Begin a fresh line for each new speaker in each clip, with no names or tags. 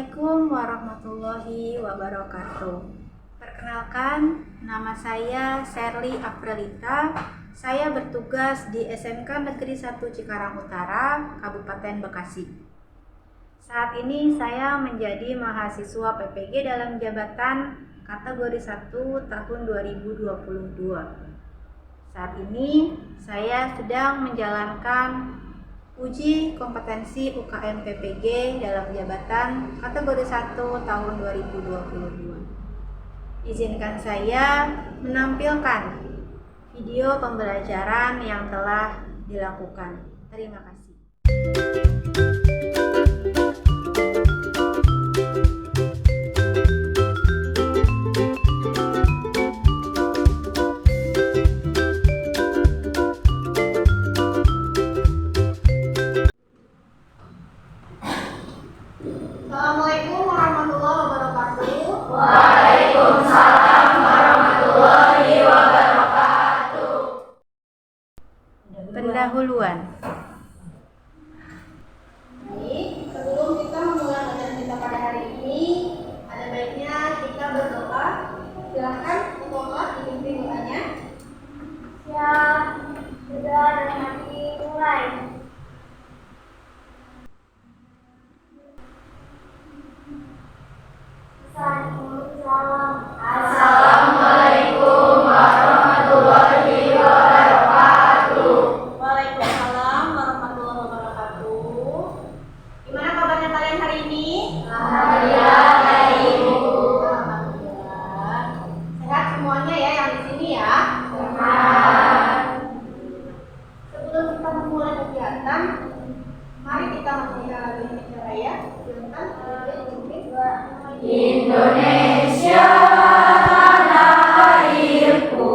Assalamualaikum warahmatullahi wabarakatuh. Perkenalkan, nama saya Sherly Aprelita. Saya bertugas di SMK Negeri 1 Cikarang Utara, Kabupaten Bekasi. Saat ini saya menjadi mahasiswa PPG dalam jabatan kategori 1 tahun 2022. Saat ini saya sedang menjalankan uji kompetensi UKM PPG dalam jabatan kategori 1 tahun 2022. Izinkan saya menampilkan video pembelajaran yang telah dilakukan. Terima kasih.
Assalamualaikum warahmatullahi wabarakatuh.
Waalaikumsalam warahmatullahi wabarakatuh.
Pendahuluan.
Baik, sebelum kita memulai pelajaran kita pada hari ini, ada baiknya kita berdoa. Silakan ketua dipimpin doanya.
Siap, sudah dan nanti mulai. Assalamualaikum warahmatullahi wabarakatuh.
Waalaikumsalam warahmatullahi wabarakatuh. Gimana kabarnya kalian hari ini?
Alhamdulillah baik, Ibu.
Alhamdulillah. Sehat semuanya ya yang di sini ya. Sebelum kita memulai kegiatan, mari kita menyanyikan lagu Indonesia Raya. Silakan dipimpin.
Indonesia tanah airku,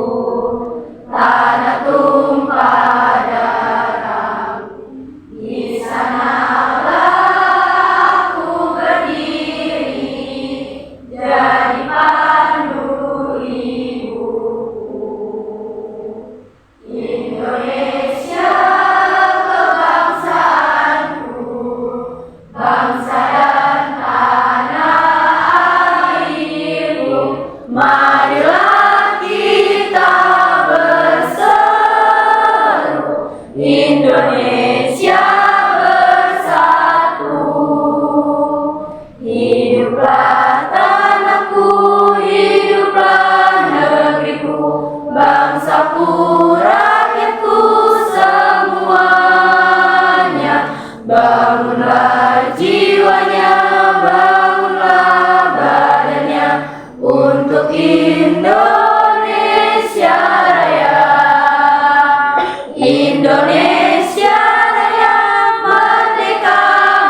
tanah tumpah darah. Di sanalah aku berdiri, jadi pandu ibuku. Indonesia kebangsaanku, bangsa dan tanah airku. Marilah kita berseru, Indonesia bersatu. Hiduplah tanahku, hiduplah negeriku, bangsaku, rakyatku semuanya. Bangunlah jiwanya, bangunlah badannya untuk Indonesia Raya. Indonesia Raya, merdeka,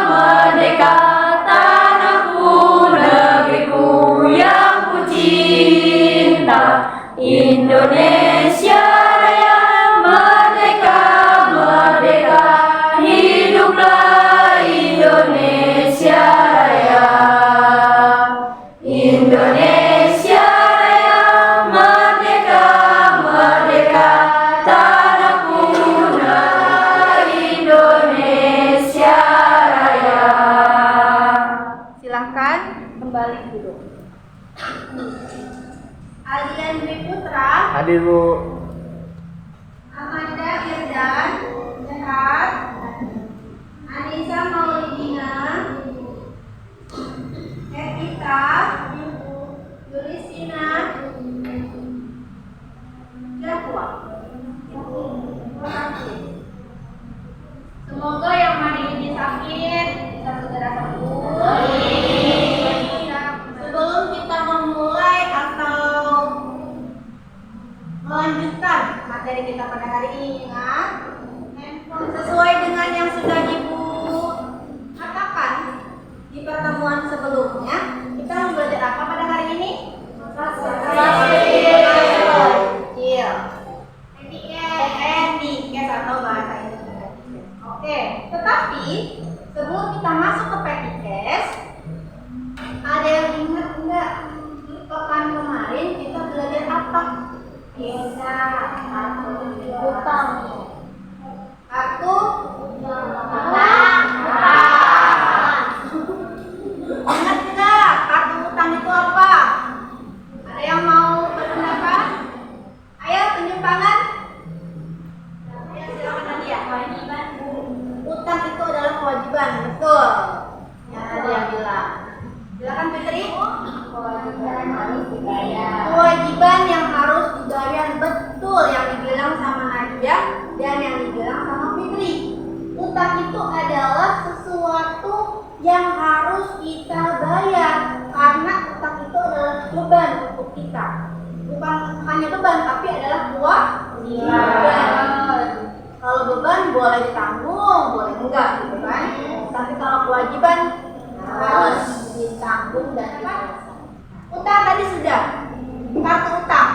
merdeka, tanahku, negeriku yang ku cinta. Indonesia Raya, merdeka, merdeka, hiduplah Indonesia Raya. Indonesia Raya, merdeka, merdeka, tanahku, Indonesia Raya.
Silahkan kembali duduk.
Alian Dwi Putra,
Hadir, Bu.
Amanda Irdan, sehat. Anissa Maulidina, Evita, Yulisina, Jahwa. Terima kasih. Semoga yang hari ini sakit bisa segera sembuh. Sebelum kita memulai atau melanjutkan betul. Yang tadi yang bilang. Silakan Fitri.
Kewajiban harus dibayar.
Kewajiban yang harus dibayar, betul yang dibilang sama Nadia dan yang dibilang sama Fitri. Utang itu adalah sesuatu yang harus kita bayar karena utang itu adalah beban untuk kita. Bukan hanya beban tapi adalah kewajiban. Kalau beban boleh ditanggung, boleh enggak gitu kan. Tapi kalau kewajiban harus ditanggung dan diselesaikan. Utang tadi sudah. Kartu utang.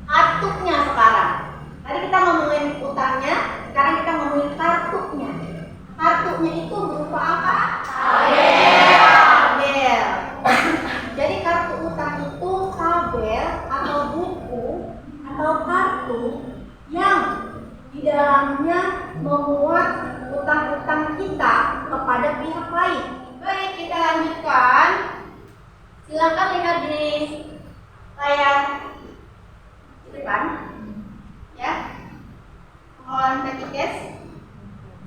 Kartunya sekarang. Tadi kita ngomongin utangnya, sekarang kita ngomongin kartunya. Kartunya itu berupa apa? Tabel. Jadi kartu utang itu tabel atau buku atau kartu yang di dalamnya memuat utang-utang kita kepada pihak lain. Baik, kita lanjutkan. Silakan lihat di layar di depan, ya. Pengelolaan petty cash.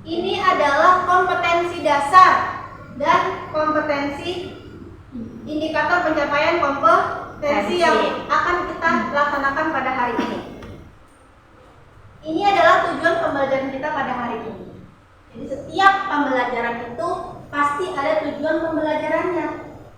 Ini adalah kompetensi dasar dan kompetensi indikator pencapaian kompetensi yang akan kita laksanakan pada hari ini. Ini adalah tujuan pembelajaran kita pada hari ini. Jadi setiap pembelajaran itu pasti ada tujuan pembelajarannya.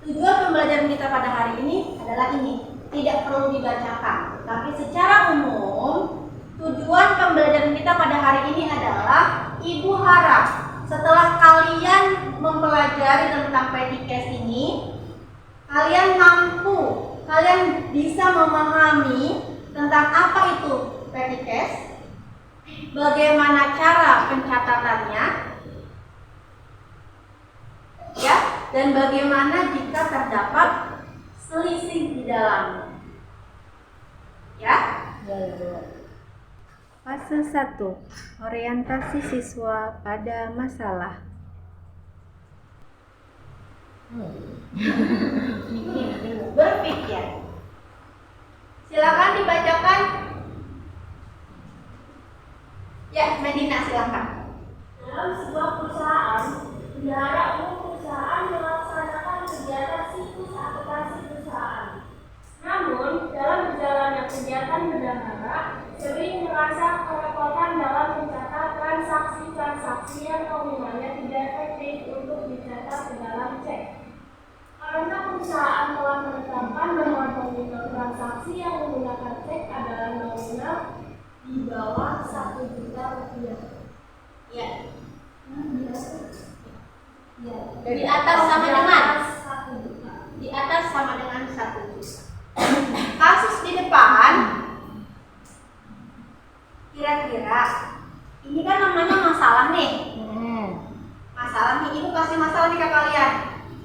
Tujuan pembelajaran kita pada hari ini adalah ini. Tidak perlu dibacakan. Tapi secara umum, tujuan pembelajaran kita pada hari ini adalah Ibu harap setelah kalian mempelajari tentang petty cash ini, kalian mampu, kalian bisa memahami tentang apa itu petty cash, bagaimana cara pencatatannya, ya, dan bagaimana jika terdapat selisih di dalamnya, ya.
Fase 1. Orientasi siswa pada masalah.
Berpikir. Silakan dibacakan. Ya, Medina silakan.
Dalam sebuah perusahaan, bendahara umum perusahaan melaksanakan kegiatan siklus akutasi perusahaan. Namun, dalam berjalannya kegiatan bendahara, sering merasa kerepotan dalam mencatat transaksi-transaksi yang nominalnya tidak efektif untuk dicatat ke dalam cek. Karena perusahaan telah menetapkan bahwa nominal transaksi yang menggunakan cek adalah nominal di bawah 1 juta rupiah.
Ya.
Di
atas sama dengan
1 juta.
Di atas sama dengan 1 juta. Kasus di depan, kira-kira ini kan namanya masalah nih. Masalah nih, ibu kasih masalah nih ke kalian.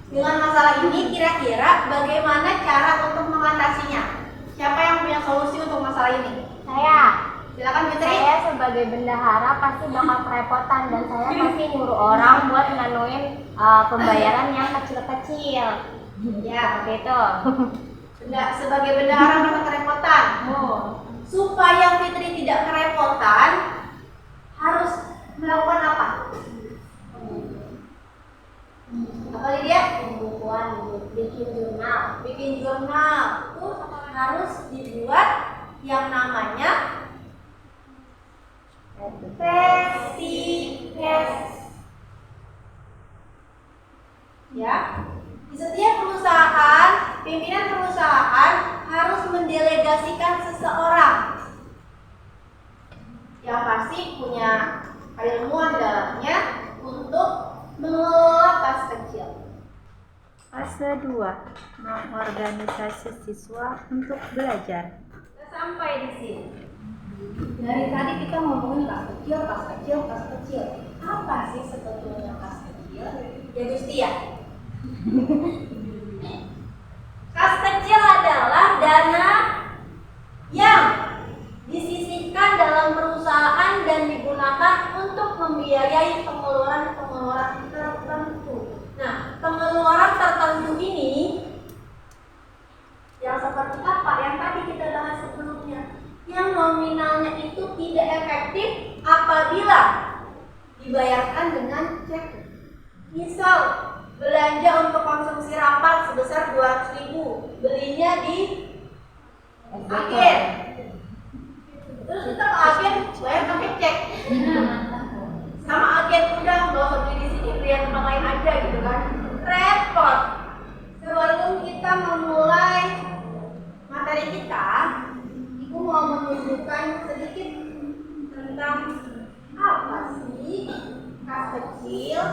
Dengan masalah ini kira-kira bagaimana cara untuk mengatasinya? Siapa yang punya solusi untuk masalah ini?
Saya
Silakan Fitri.
sebagai bendahara pasti bakal kerepotan dan saya pasti nyuruh orang buat nganuin pembayaran yang kecil-kecil.
Ya,
Seperti itu.
sebagai bendahara merasa kerepotan. Supaya Fitri tidak kerepotan, harus melakukan apa? Apa dia?
Pembukuan, bikin jurnal.
Bikin jurnal. Itu harus dibuat yang namanya petty cash. Ya. Di setiap perusahaan, pimpinan perusahaan harus mendelegasikan seseorang yang pasti punya keilmuan di dalamnya untuk mengelola kas kecil.
Fase 2. Mengorganisasi siswa untuk belajar.
Kita sampai di sini. Dari tadi kita ngomongin kas kecil, kas kecil, kas kecil. Apa sih sebetulnya kas kecil? Ya Gusti ya. Kas kecil adalah dana yang disisihkan dalam perusahaan dan digunakan untuk membiayai pengeluaran tertentu. Nah, pengeluaran tertentu ini yang seperti apa? Yang tadi kita bahas sebelumnya, yang nominalnya itu tidak efektif apabila dibayarkan dengan cek Misal belanja untuk konsumsi rapat sebesar 200.000, belinya di agen. Terus kita ke agen bayar pakai cek. Sama agen udah nggak usah beli di sini, beli yang tempat lain aja gitu kan. Repot. Sebelum kita memulai materi kita, Ibu mau menunjukkan sedikit tentang apa sih kas kecil.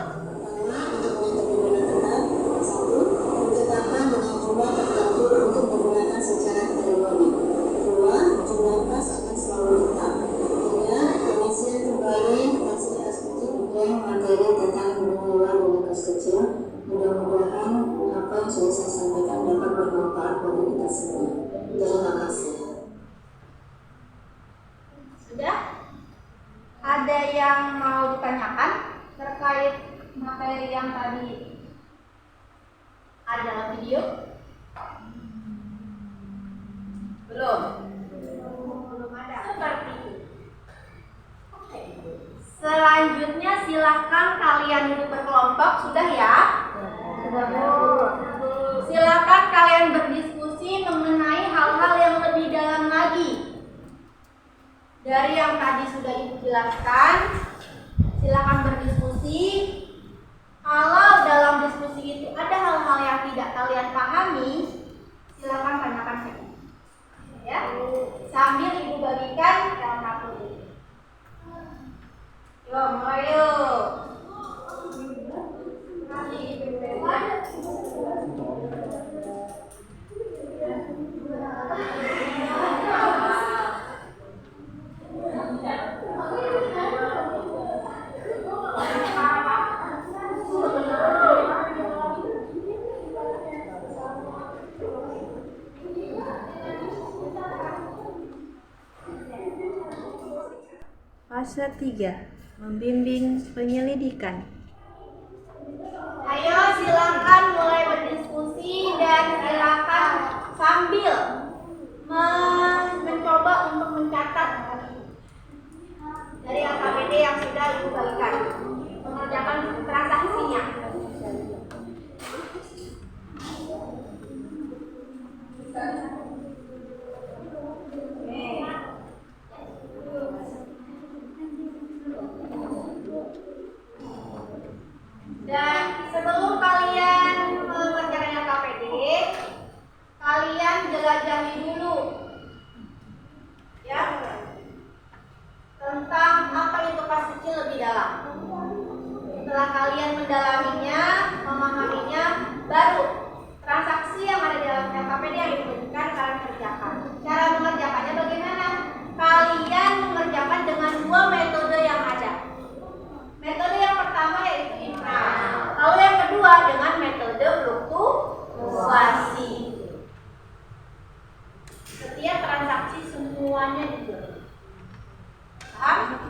Ditetapkan dengan jumlah tertentu untuk digunakan secara periode. 2. Jumlah kas akan selalu tetap. 3. Pengisian kembali hasil kas kecil dengan materi tentang mengelola dana kas kecil. Mudah-mudahan apa yang sudah saya sampaikan dapat bermanfaat bagi kita semua. Terima kasih.
Sudah? Ada yang mau ditanyakan terkait materi yang tadi ada dalam video? Belum? Belum ada. Seperti itu. Selanjutnya silahkan kalian duduk berkelompok. Sudah ya?
Sudah, Bu.
Silakan kalian berdiskusi mengenai hal-hal yang lebih dalam lagi. Dari yang tadi sudah Ibu jelaskan, silakan berdiskusi. Kalau dalam diskusi itu ada hal-hal yang tidak kalian pahami, silakan tanyakan ke Ibu. Ya, sambil Ibu bagikan dalam kartu ini. Yuk, mulai yuk.
Fase 3. Membimbing penyelidikan.
Ayo silakan mulai berdiskusi dan silakan sambil mencoba untuk mencatat dari AKPD yang sudah Ibu bagikan, mengerjakan transaksinya. Dan sebelum kalian mengerjakan KPD, kalian jelajahi dulu ya tentang apa itu kas kecil lebih dalam. Setelah kalian mendalaminya, memahaminya, baru transaksi yang ada di dalam KPD yang diberikan kalian kerjakan. Cara mengerjakannya bagaimana? Kalian mengerjakan dengan dua metode yang ada. Metode yang pertama yaitu inverse. Lalu yang kedua dengan metode fluktuasi. Setiap transaksi semuanya diberi. Paham?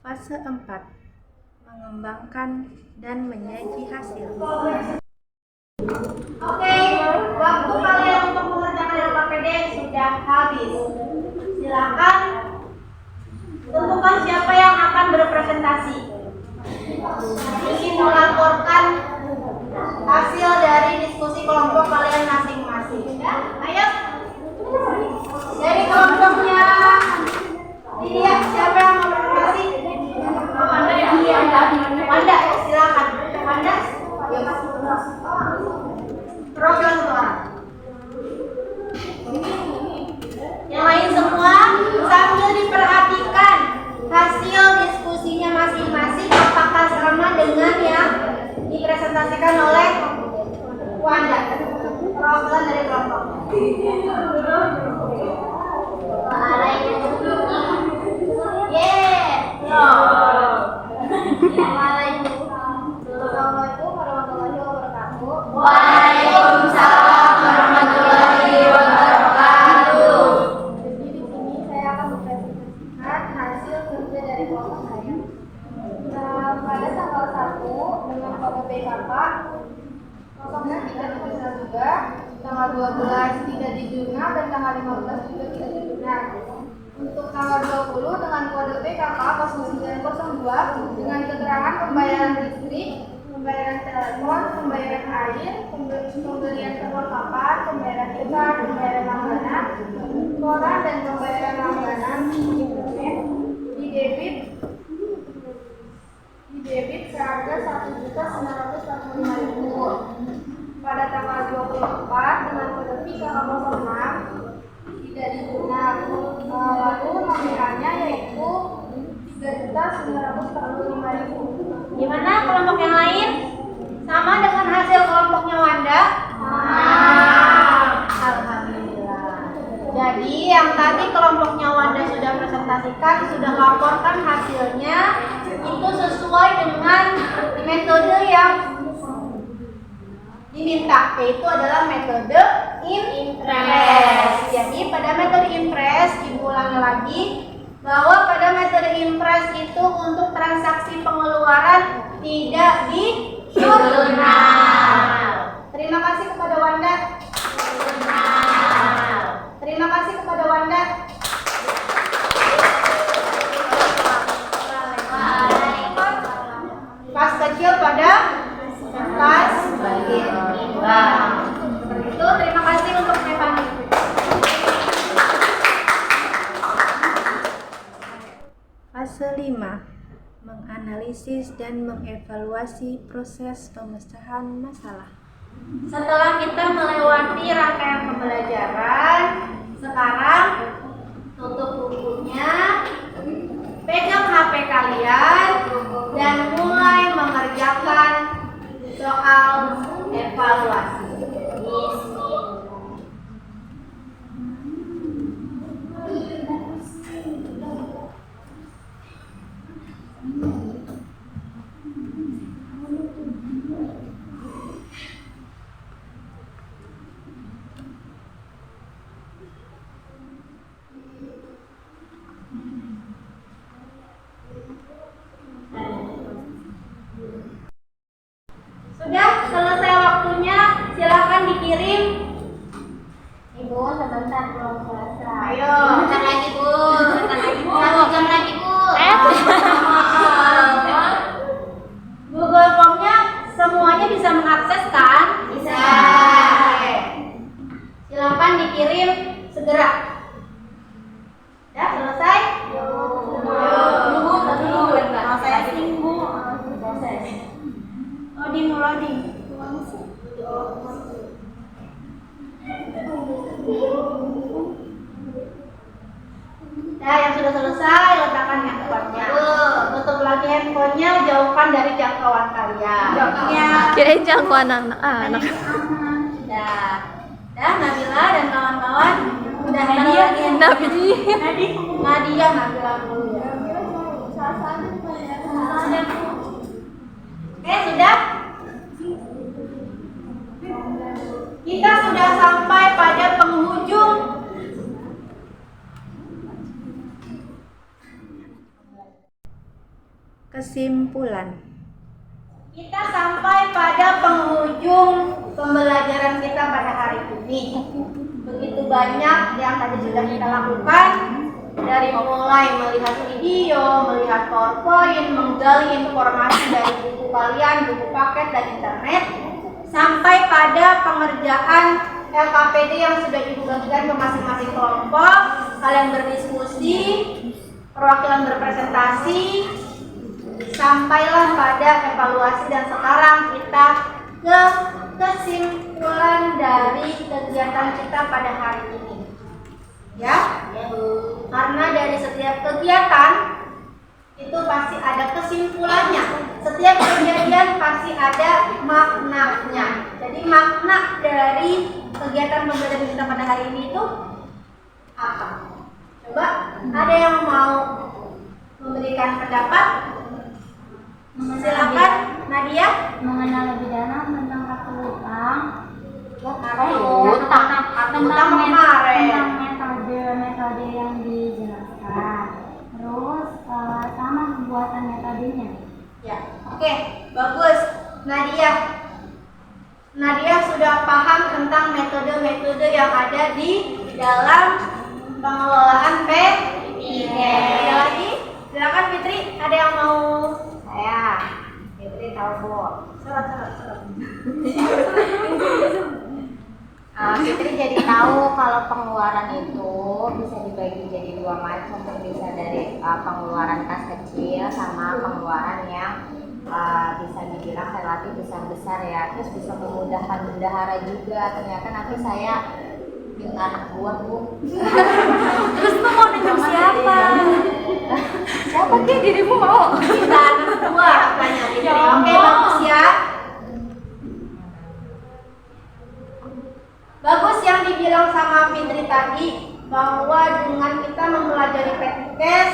Fase 4. Mengembangkan dan menyaji hasil.
Oke, waktu kalian untuk mengerjakan LKPD sudah habis. Silakan tentukan siapa yang akan berpresentasi. Ini melaporkan hasil dari diskusi kelompok kalian masing-masing. Ayo, dari kelompoknya dilihat siapa yang mau berpresentasi. Wanda, silakan. Wanda, Rogan suara. tanggal 15 juga tidak berguna. Untuk tanggal 20 dengan kode PKK 0902 dengan keterangan pembayaran listrik, pembayaran telepon, pembayaran air, pembelian perlengkapan, pembayaran iklan, pembayaran langganan, koran dan pembayaran langganan di debit seharga Rp1.945.000. Pada tanggal 24 dengan kode PKK 06 tidak diguna. Lalu nominalnya yaitu Rp3.945.000.
Gimana kelompok yang lain? Sama dengan hasil kelompoknya Wanda? Alhamdulillah. Jadi yang tadi kelompoknya Wanda sudah presentasikan, sudah laporkan hasilnya, itu sesuai dengan metode yang diminta, yaitu adalah metode impress. Jadi pada metode impress, ibu ulangi lagi bahwa pada metode impress itu untuk transaksi pengeluaran tidak di jurnal. Terima kasih kepada Wanda. Terima kasih kepada Wanda. Pas kecil pada pas berimbang. Seperti itu. Terima kasih untuk Stefani.
Fase 5. Menganalisis dan mengevaluasi proses pemecahan masalah.
Setelah kita melewati rangkaian pembelajaran, sekarang tutup bukunya, pegang HP kalian, dan mulai mengerjakan soal evaluasi. Sudah selesai waktunya, silakan dikirim. Ibu, sebentar belum selesai. Ayo, bentar lagi Bu, bentar lagi Bu. 1 jam lagi Bu. Google Form-nya semuanya bisa mengakses kan? Bisa. Silakan dikirim segera. Ya, selesai? Tunggu bentar. Processing Bu. Proses. Loading. Nah, yang sudah selesai, letakkan handphonenya. Tutup lagi handphonenya, jauhkan dari jangkauan kalian.
Kirain jangkauan anak-anak.
Dah, Nabila dan kawan-kawan. Udah Nadia Nabila dulu ya. Oke, sudah? Kita sudah sampai pada penghujung
kesimpulan.
Kita sampai pada penghujung pembelajaran kita pada hari ini. Begitu banyak yang tadi sudah kita lakukan, dari mulai melihat video, melihat PowerPoint, menggali informasi dari buku kalian, buku paket dan internet, sampai pada pengerjaan LKPD yang sudah Ibu bagikan ke masing-masing kelompok. Kalian berdiskusi, perwakilan berpresentasi, sampailah pada evaluasi, dan sekarang kita ke kesimpulan dari kegiatan kita pada hari ini. Ya, karena dari setiap kegiatan itu pasti ada kesimpulannya. Setiap kejadian pasti ada maknanya. Jadi makna dari kegiatan pembelajaran kita pada hari ini itu apa? Coba, ada yang mau memberikan pendapat? Silakan, Nadia.
Mengenal lebih dalam tentang kartu utang.
Tentang
metode yang dijelaskan. Terus sama pembuatan metodenya.
Ya, oke, bagus. Nadia sudah paham tentang metode-metode yang ada di dalam pengelolaan PIK. Ada lagi? Silakan Fitri, ada yang mau? Saya, Fitri tahu Bu. Fitri jadi tahu kalau pengeluaran itu bisa dibagi jadi dua macam, bisa dari pengeluaran kas kecil sama pengeluaran yang bisa dibilang relatif besar-besar ya, terus bisa memudahkan bendahara juga. Ternyata nanti saya dengan anak buah Bu.
Terus tuh mau nunjuk siapa?
Siapa sih dirimu mau? Kita anak buah katanya Fitri. Oke, bagus ya. Bagus yang dibilang sama Fitri tadi, bahwa dengan kita mempelajari Petikes,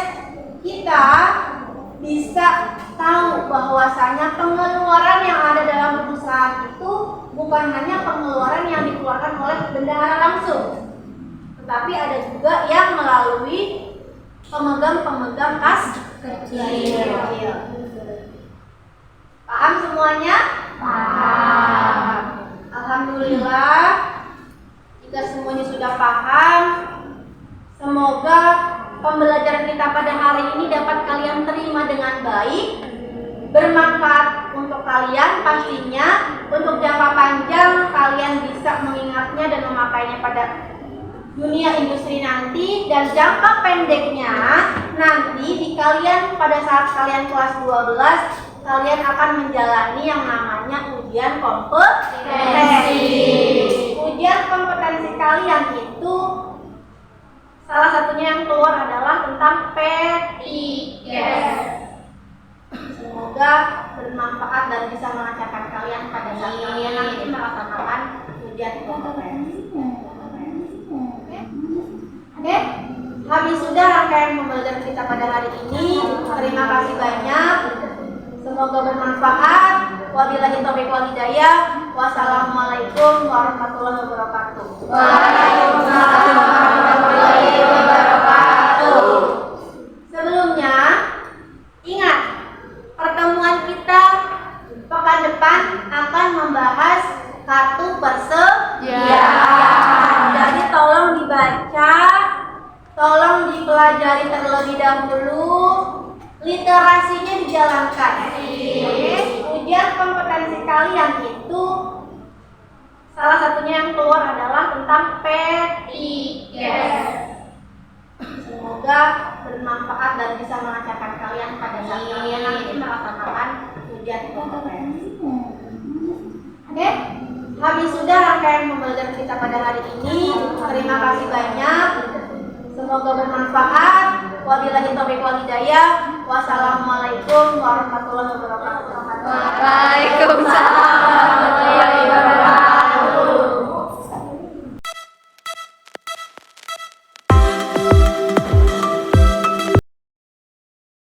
kita bisa tahu bahwasanya pengeluaran yang ada dalam perusahaan itu bukan hanya pengeluaran yang dikeluarkan oleh bendahara langsung, tetapi ada juga yang melalui pemegang-pemegang kas kecil. Paham semuanya? Paham. Alhamdulillah, jika semuanya sudah paham, semoga pembelajaran kita pada hari ini dapat kalian terima dengan baik, bermanfaat untuk kalian pastinya. Untuk jangka panjang kalian bisa mengingatnya dan memakainya pada dunia industri nanti, dan jangka pendeknya nanti di kalian pada saat kalian kelas 12 kalian akan menjalani yang namanya ujian kompetensi. Ujian kompetensi kalian itu salah satunya yang keluar adalah tentang PIKes. Semoga bermanfaat dan bisa melancarkan kalian pada saat kalian nanti melaksanakan ujian kompetensi. Oke, habis sudah rangkaian pembelajaran kita pada hari ini. Terima kasih banyak. Semoga bermanfaat. Wabillahi taufiq wal hidayah. Wassalamualaikum warahmatullahi wabarakatuh. Waalaikumsalam warahmatullahi wabarakatuh. Sebelumnya, ingat, pertemuan kita pekan depan akan membahas kartu persediaan. Jadi tolong dibaca, tolong dipelajari terlebih dahulu, literasinya dijalankan. Ujian kompetensi kalian itu salah satunya yang keluar adalah tentang PIKes. Semoga bermanfaat dan bisa melancarkan kalian pada saat kalian nanti melaksanakan ujian kompetensi. Oke, habis sudah rangkaian pembelajaran kita pada hari ini. Terima kasih banyak. Semoga bermanfaat. Wabillahi taufiq wal hidayah. Wassalamualaikum warahmatullahi wabarakatuh.
Waalaikumsalam warahmatullahi